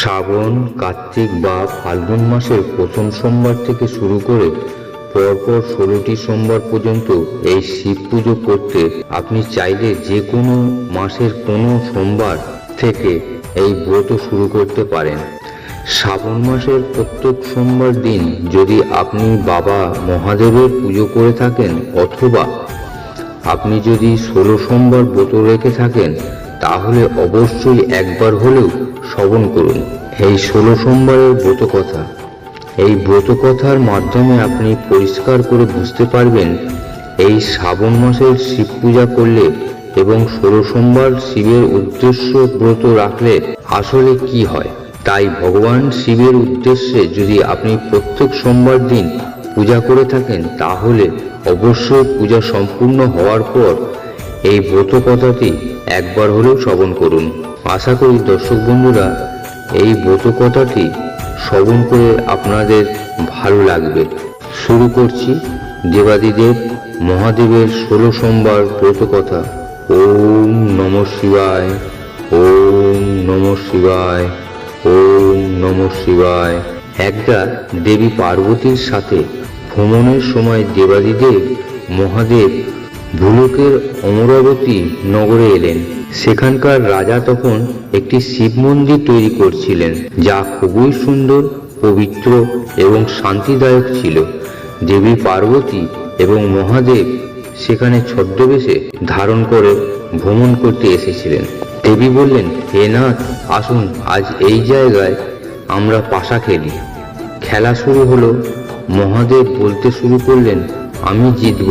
শ্রাবণ, কার্তিক বা ফাল্গুন মাসের প্রথম সোমবার থেকে শুরু করে পরপর 16টি সোমবার পর্যন্ত এই শিব পুজো করতে আপনি চাইলে যে কোনো মাসের কোনো সোমবার থেকে এই ব্রত শুরু করতে পারেন। শ্রাবণ মাসের প্রত্যেক সোমবার দিন যদি আপনি বাবা মহাদেবের পুজো করে থাকেন অথবা আপনি যদি 16 সোমবার ব্রত রেখে থাকেন তাহলে অবশ্যই একবার হলেও শ্রবণ করুন এই 16 সোমবারের ব্রত কথা। এই ব্রত কথার মাধ্যমে আপনি পরিষ্কার করে বুঝতে পারবেন এই শ্রাবণ মাসের শিব পূজা করলে এবং 16 সোমবার শিবের উদ্দেশ্য ব্রত রাখলে আসলে কি হয়। তাই ভগবান শিবের উদ্দেশ্যে যদি আপনি প্রত্যেক সোমবার দিন পূজা করে থাকেন তাহলে অবশ্যই পূজা সম্পূর্ণ হওয়ার পর এই ব্রত কথাটি একবার হলেও শ্রবণ করুন। আশা করি দর্শক বন্ধুরা এই ব্রত কথাটি শ্রবণ করে আপনাদের ভালো লাগবে। শুরু করছি দেবাদিদেব মহাদেবের 16 সোমবার ব্রত কথা। ওম নমঃ শিবায়, ওম নমঃ শিবায়, ওম নমঃ শিবায়। একদা দেবী পার্বতীর সাথে ভ্রমণের সময় দেবাদিদেব মহাদেব ভুলোকের অমরাবতী নগরে এলেন। সেখানকার রাজা তখন একটি শিব মন্দির তৈরি করছিলেন যা খুবই সুন্দর, পবিত্র এবং শান্তিদায়ক ছিল। দেবী পার্বতী এবং মহাদেব সেখানে ছদ্মবেশে ধারণ করে ভ্রমণ করতে এসেছিলেন। দেবী বললেন, হে নাথ, আসুন আজ এই জায়গায় আমরা পাশা খেলি। খেলা শুরু হলো। মহাদেব বলতে শুরু করলেন, আমি জিতব।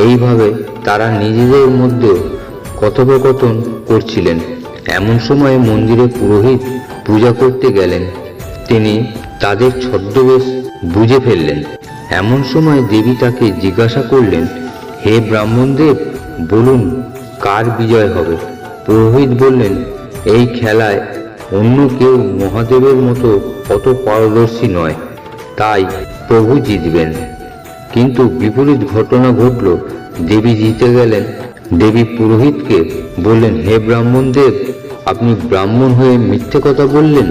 এইভাবে তারা নিজেদের মধ্যে কথোপকথন করছিলেন। এমন সময় মন্দিরে পুরোহিত পূজা করতে গেলেন। তিনি তাদের ছদ্মবেশ বুঝে ফেললেন। এমন সময় দেবী তাকে জিজ্ঞাসা করলেন, হে ব্রাহ্মণদেব, বলুন কার বিজয় হবে। পুরোহিত বললেন, এই খেলায় অন্য কেউ মহাদেবের মতো অত পারদর্শী নয়, তাই প্রভু জিতবেন। কিন্তু বিপরীত ঘটনা ঘটল। দেবী জিতে গেলেন। দেবী পুরোহিতকে বললেন, হে ব্রাহ্মণদেব, আপনি ব্রাহ্মণ হয়ে মিথ্যে কথা বললেন,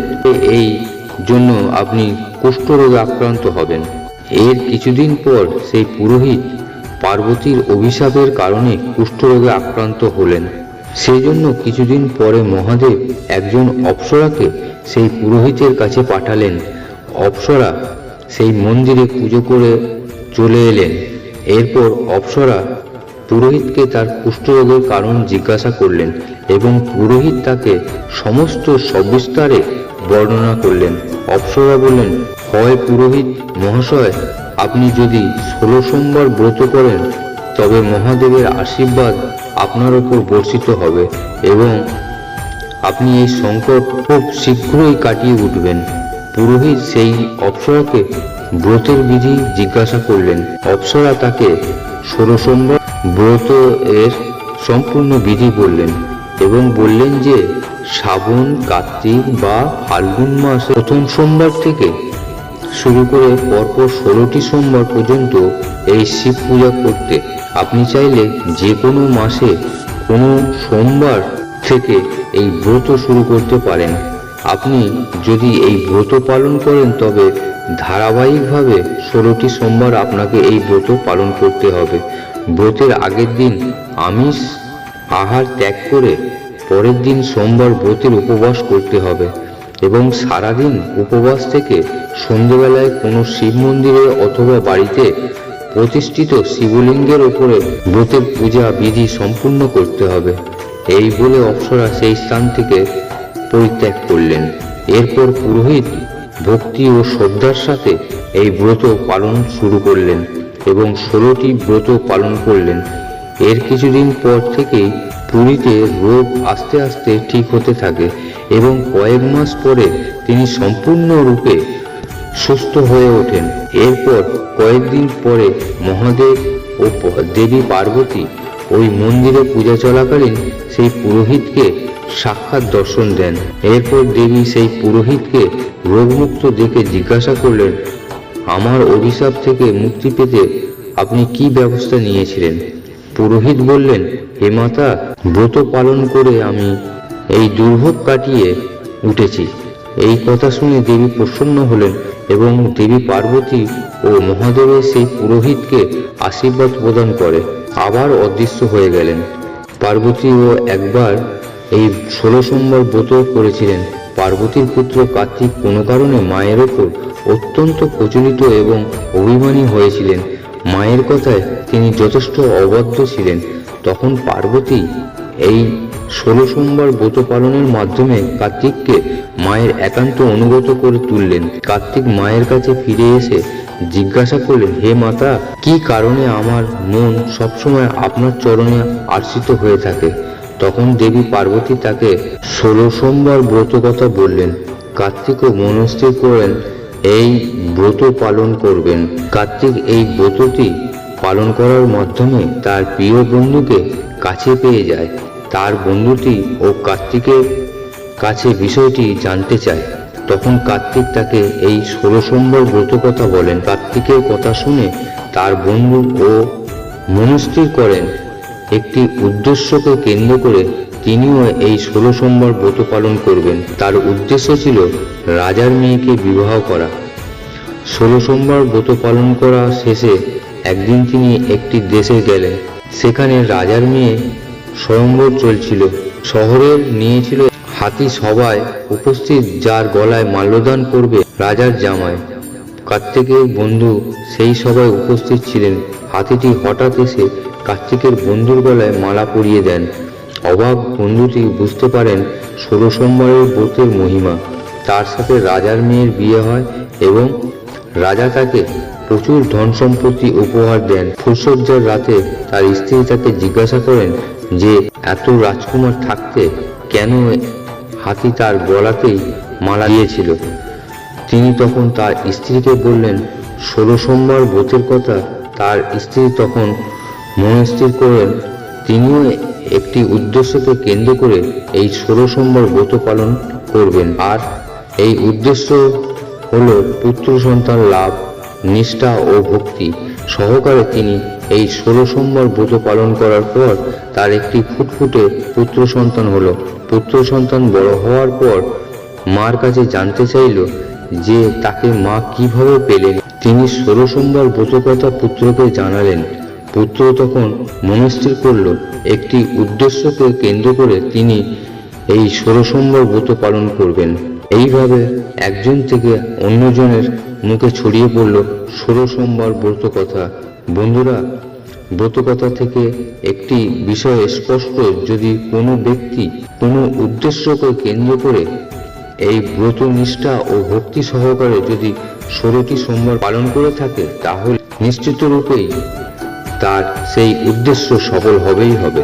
এই জন্য আপনি কুষ্ঠরোগে আক্রান্ত হবেন। এর কিছুদিন পর সেই পুরোহিত পার্বতীর অভিশাপের কারণে কুষ্ঠরোগে আক্রান্ত হলেন। সেই জন্য কিছুদিন পরে মহাদেব একজন অপ্সরাকে সেই পুরোহিতের কাছে পাঠালেন। অপ্সরা সেই মন্দিরে পুজো করে চলে এলেন। এরপর অপ্সরা পুরোহিতকে তার কুষ্ঠরোগের কারণ জিজ্ঞাসা করলেন এবং পুরোহিত তাকে সমস্ত সবিস্তারে বর্ণনা করলেন। অপ্সরা বললেন, হয় পুরোহিত মহাশয়, আপনি যদি 16 সোমবার ব্রত করেন তবে মহাদেবের আশীর্বাদ আপনার উপর বর্ষিত হবে এবং আপনি এই সংকট খুব শীঘ্রই কাটিয়ে উঠবেন। পুরোহিত সেই অপ্সরাকে ব্রতের বিধি জিজ্ঞাসা করলেন। অপ্সরা তাকে 16 সোমবার ব্রত এর সম্পূর্ণ বিধি বললেন এবং বললেন যে শ্রাবণ, কার্তিক বা ফাল্গুন মাস প্রথম সোমবার থেকে শুরু করে পরপর 16টি সোমবার পর্যন্ত এই শিব পূজা করতে আপনি চাইলে যে কোনো মাসে কোনো সোমবার থেকে এই ব্রত শুরু করতে পারেন। আপনি যদি এই ব্রত পালন করেন তবে ধারাবাহিকভাবে 16টি সোমবার আপনাকে এই ব্রত পালন করতে হবে। ব্রতের আগের দিন আমিষ আহার ত্যাগ করে পরের দিন সোমবার ব্রতের উপবাস করতে হবে এবং সারাদিন উপবাস থেকে সন্ধ্যেবেলায় কোনো শিব মন্দিরে অথবা বাড়িতে প্রতিষ্ঠিত শিবলিঙ্গের উপরে ব্রতের পূজা বিধি সম্পূর্ণ করতে হবে। এই বলে অপ্সরা সেই স্থান থেকে পরিত্যাগ করলেন। এরপর পুরোহিত ভক্তি ও শ্রদ্ধার সাথে এই ব্রত পালন শুরু করলেন এবং 16টি ব্রত পালন করলেন। এর কিছুদিন পর থেকেই পুরীতে রোগ আস্তে আস্তে ঠিক হতে থাকে এবং কয়েক মাস পরে তিনি সম্পূর্ণরূপে সুস্থ হয়ে ওঠেন। এরপর কয়েকদিন পরে মহাদেব ও দেবী পার্বতী ওই মন্দিরে পূজা চলাকালীন সেই পুরোহিতকে সাক্ষাৎ দর্শন দেন। এরপর দেবী সেই পুরোহিতকে রোগমুক্ত দেখে জিজ্ঞাসা করলেন, আমার অভিশাপ থেকে মুক্তি পেতে আপনি কি ব্যবস্থা নিয়েছিলেন। পুরোহিত বললেন, হে মাতা, ব্রত পালন করে আমি এই দুর্ভোগ কাটিয়ে উঠেছি। এই কথা শুনে দেবী প্রসন্ন হলেন এবং দেবী পার্বতী ও মহাদেবের সেই পুরোহিতকে আশীর্বাদ প্রদান করে আবার অদৃশ্য হয়ে গেলেন। পার্বতীও একবার এই 16 সোমবার ব্রত করেছিলেন। পার্বতীর পুত্র কার্তিক কোনো কারণে মায়ের ওপর অত্যন্ত প্রচলিত এবং অভিমানী হয়েছিলেন। মায়ের কথায় তিনি যথেষ্ট অবাধ্য ছিলেন। তখন পার্বতী এই 16 সোমবার ব্রত পালনের মাধ্যমে কার্তিককে মায়ের একান্ত অনুগত করে তুললেন। কার্তিক মায়ের কাছে ফিরে এসে জিজ্ঞাসা করলেন, হে মাতা, কি কারণে আমার মন সবসময় আপনার চরণে আশ্রিত হয়ে থাকে? তখন দেবী পার্বতী তাকে 16 সোমবার ব্রত কথা বললেন। কার্তিকও মনস্থির করেন এই ব্রত পালন করবেন। কার্তিক এই ব্রতটি পালন করার মাধ্যমে তার প্রিয় বন্ধুকে কাছে পেয়ে যায়। তার বন্ধুটি ও কার্তিকের কাছে বিষয়টি জানতে চায়। তখন কার্তিক তাকে এই 16 সোমবার ব্রত কথা বলেন। কার্তিকের কথা শুনে তার বন্ধু ও মনস্থির করেন একটি উদ্দেশ্যকে কেন্দ্র করে তিনিও এই 16 সোমবার ব্রত পালন করবেন। তার উদ্দেশ্য ছিল রাজার মেয়েকে বিবাহ করা। 16 সোমবার ব্রত পালন করা শেষে একদিন তিনি একটি দেশে গেলেন। সেখানে রাজার মেয়ে স্বয়ম্বর চলছিল। শহরের নিয়েছিল হাতি সবাই উপস্থিত, যার গলায় মাল্যদান করবে রাজার জামাই। কার্তিকের বন্ধু সেই সভায় উপস্থিত ছিলেন। হাতিটি হঠাৎ এসে কার্তিকের বন্ধুর গলায় মালা পরিয়ে দেন। অবাক বন্ধুটি বুঝতে পারেন 16 সোমবারের ব্রতের মহিমা। তার সাথে রাজার মেয়ের বিয়ে হয় এবং রাজা তাকে প্রচুর ধন সম্পত্তি উপহার দেন। ফুলসজ্জার রাতে তার স্ত্রী তাকে জিজ্ঞাসা করেন যে এত রাজকুমার থাকতে কেন হাতি তার গলাতেই মালা দিয়েছিল। তিনি তখন তার স্ত্রীকে বললেন 16 সোমবার ব্রতের কথা। তার স্ত্রী তখন মনস্থির করেন তিনিও একটি উদ্দেশ্যকে কেন্দ্র করে এই 16 সোমবার ব্রত পালন করবেন। আর এই উদ্দেশ্য হলো পুত্র সন্তান লাভ। নিষ্ঠা ও ভক্তি সহকারে তিনি এই 16 সোমবার ব্রত পালন করার পর তার একটি ফুটফুটে পুত্র সন্তান হলো। পুত্র সন্তান বড় হওয়ার পর মার কাছে জানতে চাইল যে তাকে মা কিভাবে পেলেন। তিনি 16 সোমবার ব্রত কথা পুত্রকে জানালেন। পুত্র তখন মনস্থির করল একটি উদ্দেশ্যকে কেন্দ্র করে তিনি এই 16 সোমবার ব্রত পালন করবেন। এইভাবে একজন থেকে অন্যজনের মুখে ছড়িয়ে পড়ল 16 সোমবার ব্রত কথা। বন্ধুরা, ব্রত কথা থেকে একটি বিষয় স্পষ্ট, যদি কোনো ব্যক্তি কোনো উদ্দেশ্যকে কেন্দ্র করে এই ব্রত নিষ্ঠা ও ভক্তি সহকারে যদি 16টি সোমবার পালন করে থাকে, তাহলে নিশ্চিত রূপেই তার সেই উদ্দেশ্য সফল হবেই হবে।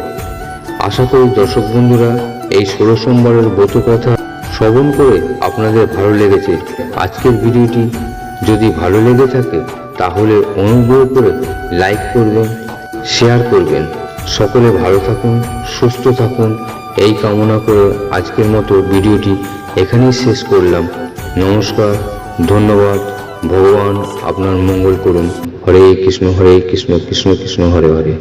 আশা করি দর্শক বন্ধুরা এই 16 সোমবারের ব্রত কথা শ্রবণ করে আপনাদের ভালো লেগেছে। আজকের ভিডিওটি যদি ভালো লেগে থাকে তাহলে অনুগ্রহ করে লাইক করবেন, শেয়ার করবেন। সকলে ভালো থাকুন, সুস্থ থাকুন, এই কামনা করে আজকের মতো ভিডিওটি এখানেই শেষ করলাম। নমস্কার, ধন্যবাদ। ভগবান আপনার মঙ্গল করুন। হরে কৃষ্ণ কৃষ্ণ কৃষ্ণ হরে হরে।